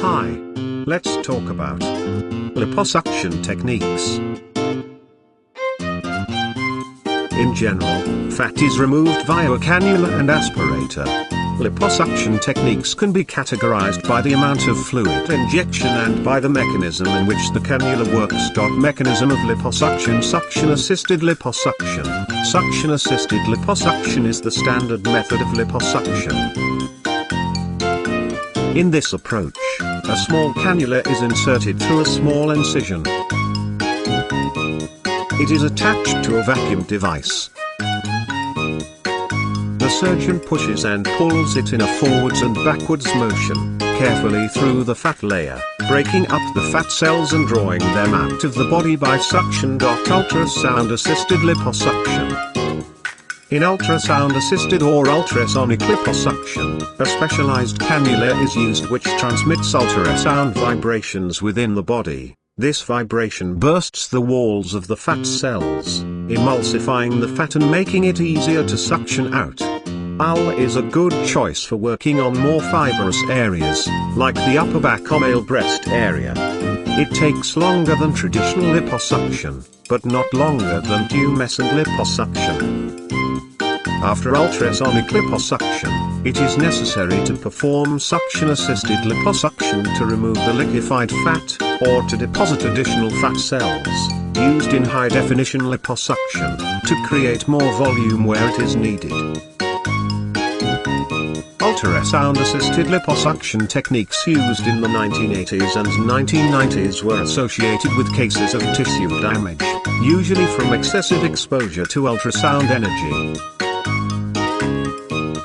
Hi. Let's talk about liposuction techniques. In general, fat is removed via a cannula and aspirator. Liposuction techniques can be categorized by the amount of fluid injection and by the mechanism in which the cannula works. Mechanism of liposuction. Suction-assisted liposuction. Suction-assisted liposuction is the standard method of liposuction. In this approach, a small cannula is inserted through a small incision. It is attached to a vacuum device. The surgeon pushes and pulls it in a forwards and backwards motion, carefully through the fat layer, breaking up the fat cells and drawing them out of the body by suction. Ultrasound-assisted liposuction. In ultrasound-assisted or ultrasonic liposuction, a specialized cannula is used which transmits ultrasound vibrations within the body. This vibration bursts the walls of the fat cells, emulsifying the fat and making it easier to suction out. UL is a good choice for working on more fibrous areas, like the upper back or male breast area. It takes longer than traditional liposuction, but not longer than tumescent liposuction. After ultrasonic liposuction, it is necessary to perform suction-assisted liposuction to remove the liquefied fat, or to deposit additional fat cells, used in high-definition liposuction, to create more volume where it is needed. Ultrasound-assisted liposuction techniques used in the 1980s and 1990s were associated with cases of tissue damage, usually from excessive exposure to ultrasound energy.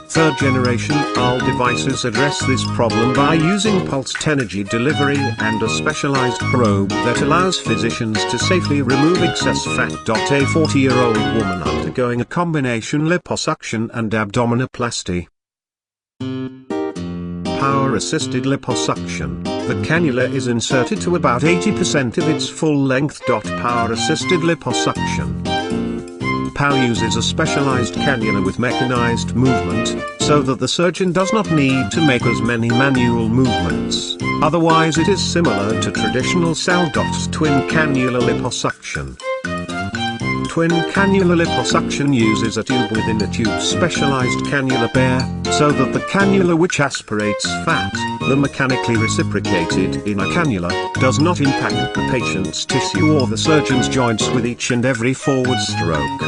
Third-generation UL devices address this problem by using pulsed energy delivery and a specialized probe that allows physicians to safely remove excess fat. A 40-year-old woman undergoing a combination liposuction and abdominoplasty. Power-assisted liposuction. The cannula is inserted to about 80% of its full length. Power-assisted liposuction. POW uses a specialized cannula with mechanized movement, so that the surgeon does not need to make as many manual movements. Otherwise it is similar to traditional cell. Twin cannula liposuction. Twin cannula liposuction uses a tube within a tube specialized cannula pair, so that the cannula which aspirates fat, the mechanically reciprocated in a cannula, does not impact the patient's tissue or the surgeon's joints with each and every forward stroke.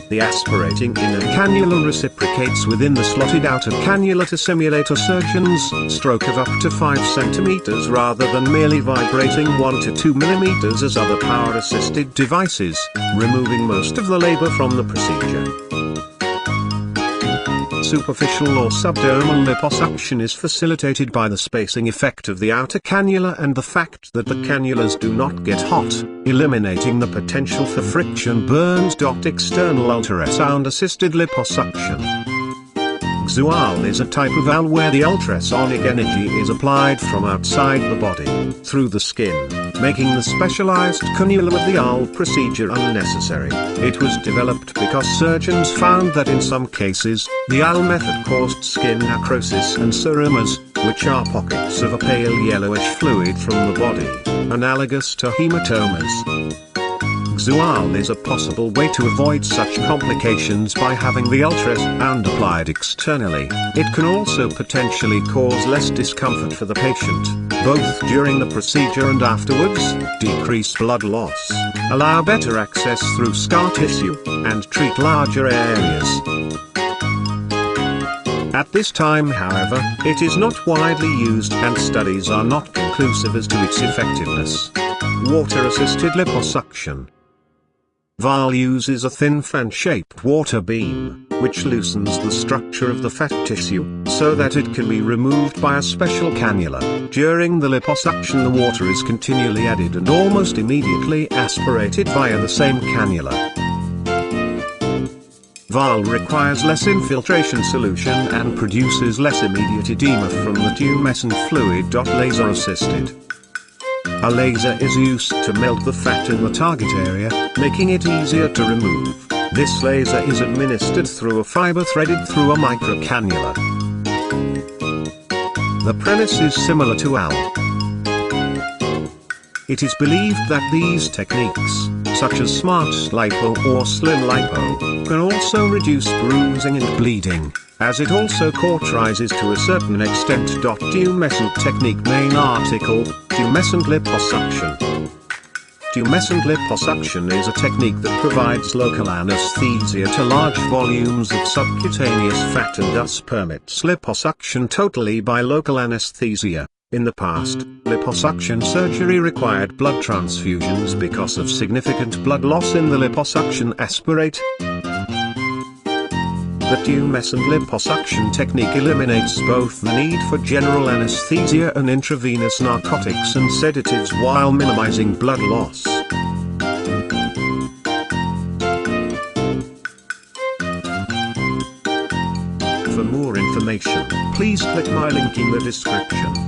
The aspirating inner cannula reciprocates within the slotted outer cannula to simulate a surgeon's stroke of up to 5 cm rather than merely vibrating 1 to 2 mm as other power-assisted devices, removing most of the labor from the procedure. Superficial or subdermal liposuction is facilitated by the spacing effect of the outer cannula and the fact that the cannulas do not get hot, eliminating the potential for friction burns. External ultrasound-assisted liposuction. UL is a type of UL where the ultrasonic energy is applied from outside the body, through the skin, making the specialized cannula of the UL procedure unnecessary. It was developed because surgeons found that in some cases, the UL method caused skin necrosis and seromas, which are pockets of a pale yellowish fluid from the body, analogous to hematomas. UL is a possible way to avoid such complications by having the ultrasound applied externally. It can also potentially cause less discomfort for the patient, both during the procedure and afterwards, decrease blood loss, allow better access through scar tissue, and treat larger areas. At this time, however, it is not widely used and studies are not conclusive as to its effectiveness. Water-assisted liposuction. UL uses a thin fan-shaped water beam, which loosens the structure of the fat tissue, so that it can be removed by a special cannula. During the liposuction the water is continually added and almost immediately aspirated via the same cannula. UL requires less infiltration solution and produces less immediate edema from the tumescent fluid. Laser-assisted. A laser is used to melt the fat in the target area, making it easier to remove. This laser is administered through a fiber threaded through a microcannula. The premise is similar to AL. It is believed that these techniques, such as smart lipo or slim lipo, can also reduce bruising and bleeding, as it also cauterizes to a certain extent. Tumescent technique main article, tumescent liposuction. Tumescent liposuction is a technique that provides local anesthesia to large volumes of subcutaneous fat and thus permits liposuction totally by local anesthesia. In the past, liposuction surgery required blood transfusions because of significant blood loss in the liposuction aspirator. The tumescent liposuction technique eliminates both the need for general anesthesia and intravenous narcotics and sedatives while minimizing blood loss. For more information, please click my link in the description.